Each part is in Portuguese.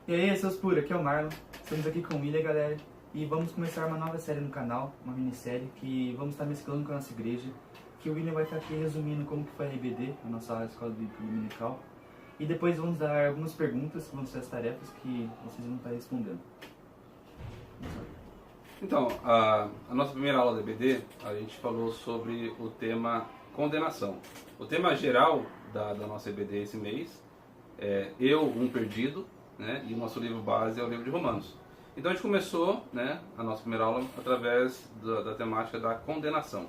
E aí, seus puros, aqui é o Marlon, estamos aqui com o William, galera, e vamos começar uma nova série no canal, uma minissérie que vamos estar mesclando com a nossa igreja, que o William vai estar aqui resumindo como que foi a RBD, a nossa escola bíblica dominical, e depois vamos dar algumas perguntas, vão ser as tarefas que vocês vão estar respondendo. Então, a nossa primeira aula da EBD, a gente falou sobre o tema condenação. O tema geral da nossa EBD esse mês é Eu, um Perdido, né? E o nosso livro base é o livro de Romanos. Então a gente começou, né, a nossa primeira aula através da temática da condenação.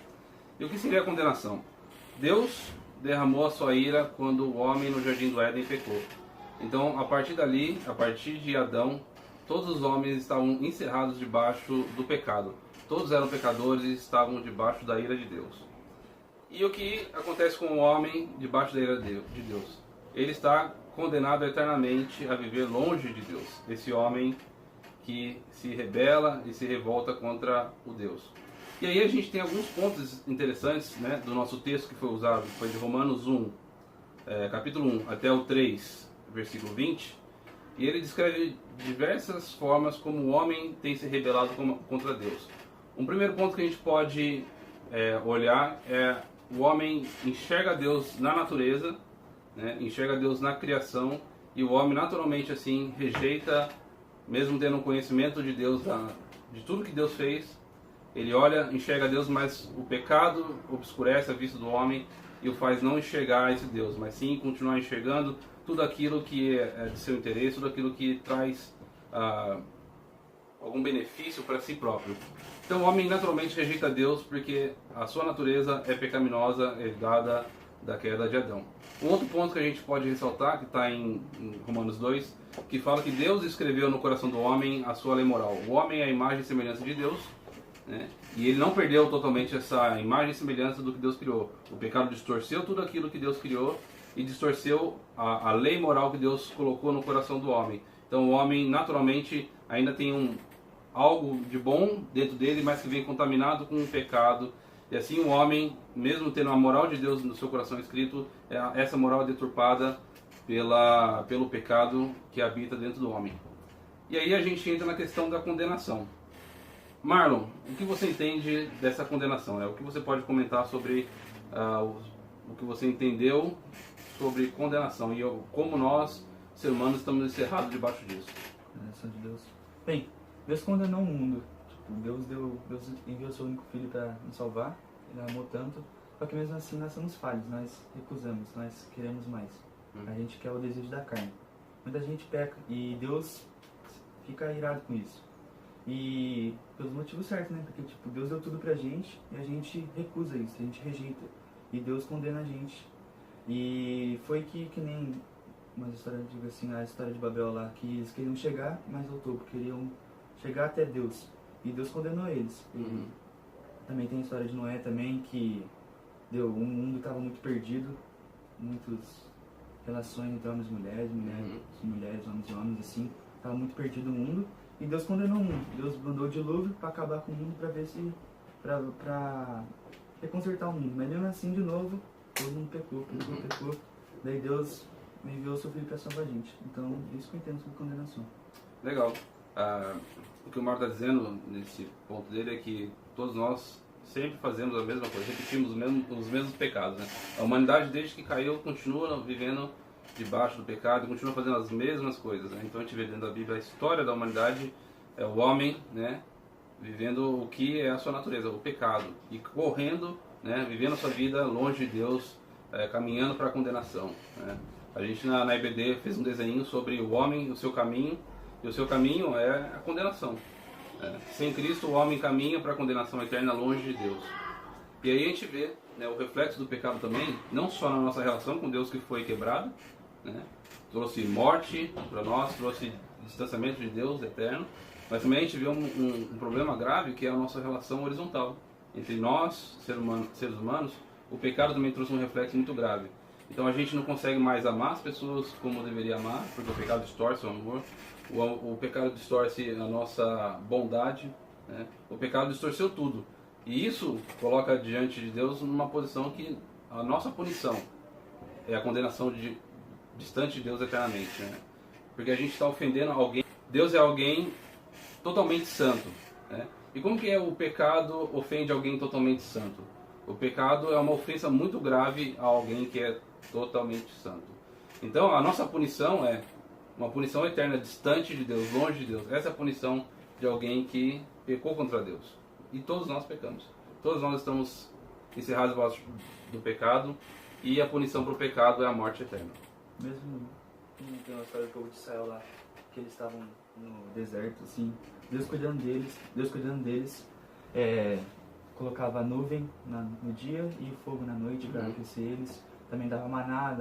E o que seria a condenação? Deus derramou a sua ira quando o homem no Jardim do Éden pecou. Então, a partir dali, a partir de Adão, todos os homens estavam encerrados debaixo do pecado. Todos eram pecadores e estavam debaixo da ira de Deus. E o que acontece com o homem debaixo da ira de Deus? Ele está condenado eternamente a viver longe de Deus. Esse homem que se rebela e se revolta contra o Deus. E aí a gente tem alguns pontos interessantes, né, do nosso texto que foi usado, que foi de Romanos 1, capítulo 1 até o 3, versículo 20. E ele descreve diversas formas como o homem tem se rebelado contra Deus. Um primeiro ponto que a gente pode olhar é o homem enxerga Deus na natureza, né, enxerga Deus na criação, e o homem naturalmente assim rejeita, mesmo tendo um conhecimento de Deus, de tudo que Deus fez. Ele olha, enxerga Deus, mas o pecado obscurece a vista do homem e o faz não enxergar esse Deus, mas sim continuar enxergando tudo aquilo que é de seu interesse, tudo aquilo que traz algum benefício para si próprio. Então o homem naturalmente rejeita Deus porque a sua natureza é pecaminosa, herdada da queda de Adão. Um outro ponto que a gente pode ressaltar, que está em Romanos 2, que fala que Deus escreveu no coração do homem a sua lei moral. O homem é a imagem e semelhança de Deus, né? E ele não perdeu totalmente essa imagem e semelhança do que Deus criou. O pecado distorceu tudo aquilo que Deus criou e distorceu a lei moral que Deus colocou no coração do homem. Então o homem naturalmente ainda tem algo de bom dentro dele, mas que vem contaminado com o pecado. E assim o homem, mesmo tendo a moral de Deus no seu coração escrito, essa moral é deturpada pelo pecado que habita dentro do homem. E aí a gente entra na questão da condenação. Marlon, o que você entende dessa condenação? O que você pode comentar sobre o que você entendeu sobre condenação e como nós, seres humanos, estamos encerrados debaixo disso? Condenação de Deus. Bem, Deus condenou o mundo. Deus enviou seu único filho para nos salvar. Ele amou tanto. Só que mesmo assim nós somos falhos, nós recusamos, nós queremos mais. A gente quer o desejo da carne. Muita gente peca e Deus fica irado com isso. E pelos motivos certos, né? Porque Deus deu tudo pra gente e a gente recusa isso, a gente rejeita. E Deus condena a gente. E foi que nem uma história, digo assim, a história de Babel lá, que eles queriam chegar mais ao topo, queriam chegar até Deus. E Deus condenou eles. E também tem a história de Noé também, que o mundo estava muito perdido, muitas relações entre homens e mulheres, homens e homens, assim, estava muito perdido o mundo. E Deus condenou o mundo. Deus mandou o dilúvio para acabar com o mundo, para ver se para reconsertar o mundo. Mas mesmo assim, de novo, todo mundo pecou. Daí Deus enviou o seu filho para salvar a gente. Então, isso que eu entendo sobre condenação. Legal. O que o Marco está dizendo nesse ponto dele é que todos nós sempre fazemos a mesma coisa, repetimos os mesmos pecados, né? A humanidade, desde que caiu, continua vivendo debaixo do pecado, continua fazendo as mesmas coisas, né? Então a gente vê dentro da Bíblia a história da humanidade, é o homem, né, vivendo o que é a sua natureza, o pecado, e correndo, né, vivendo a sua vida longe de Deus, caminhando para a condenação, né? A gente na EBD fez um desenho sobre o homem e o seu caminho, e o seu caminho é a condenação. Sem Cristo o homem caminha para a condenação eterna longe de Deus. E aí a gente vê, né, o reflexo do pecado também, não só na nossa relação com Deus que foi quebrada, né, trouxe morte para nós, trouxe distanciamento de Deus eterno, mas também a gente vê um problema grave que é a nossa relação horizontal. Entre nós, seres humanos, o pecado também trouxe um reflexo muito grave. Então a gente não consegue mais amar as pessoas como deveria amar, porque o pecado distorce o amor. O pecado distorce a nossa bondade, né? O pecado distorceu tudo. E isso coloca diante de Deus numa posição que a nossa punição é a condenação distante de Deus eternamente, né? porque a gente está ofendendo alguém. Deus é alguém totalmente santo, né? E como que o pecado ofende alguém totalmente santo? O pecado é uma ofensa muito grave a alguém que é totalmente santo. Então a nossa punição é uma punição eterna, distante de Deus, longe de Deus. Essa é a punição de alguém que pecou contra Deus. E todos nós pecamos. Todos nós estamos encerrados debaixo do pecado, e a punição para o pecado é a morte eterna. Mesmo tem uma história do povo de Israel lá, que eles estavam no deserto, assim, Deus cuidando deles, colocava a nuvem no dia e fogo na noite para aquecer eles. Também dava maná,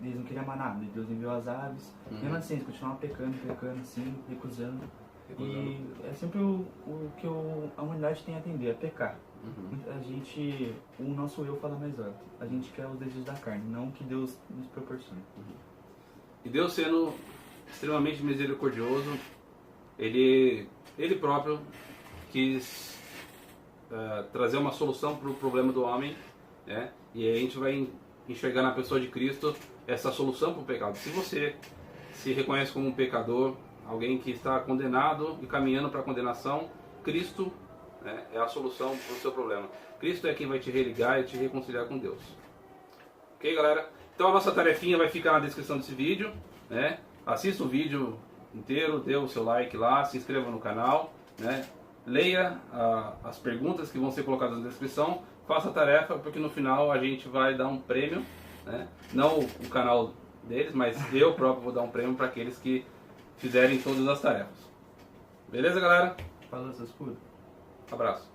eles não queriam maná, Deus enviou as aves. Mesmo assim, eles continuavam pecando, assim, recusando. E é sempre o que a humanidade tem a atender, é pecar. O nosso eu fala mais alto. A gente quer os desejos da carne, não o que Deus nos proporciona. E Deus, sendo extremamente misericordioso, Ele próprio quis trazer uma solução para o problema do homem, né? E aí a gente vai enxergar na pessoa de Cristo essa solução para o pecado. Se você se reconhece como um pecador, alguém que está condenado e caminhando para a condenação, Cristo, né, é a solução para o seu problema. Cristo é quem vai te religar e te reconciliar com Deus. Ok, galera? Então a nossa tarefinha vai ficar na descrição desse vídeo, né? Assista o vídeo inteiro, dê o seu like lá, se inscreva no canal, né? Leia as perguntas que vão ser colocadas na descrição, faça a tarefa, porque no final a gente vai dar um prêmio, né? Não o canal deles, mas eu próprio vou dar um prêmio para aqueles que fizerem todas as tarefas. Beleza, galera? Falou, seus puros. Abraço.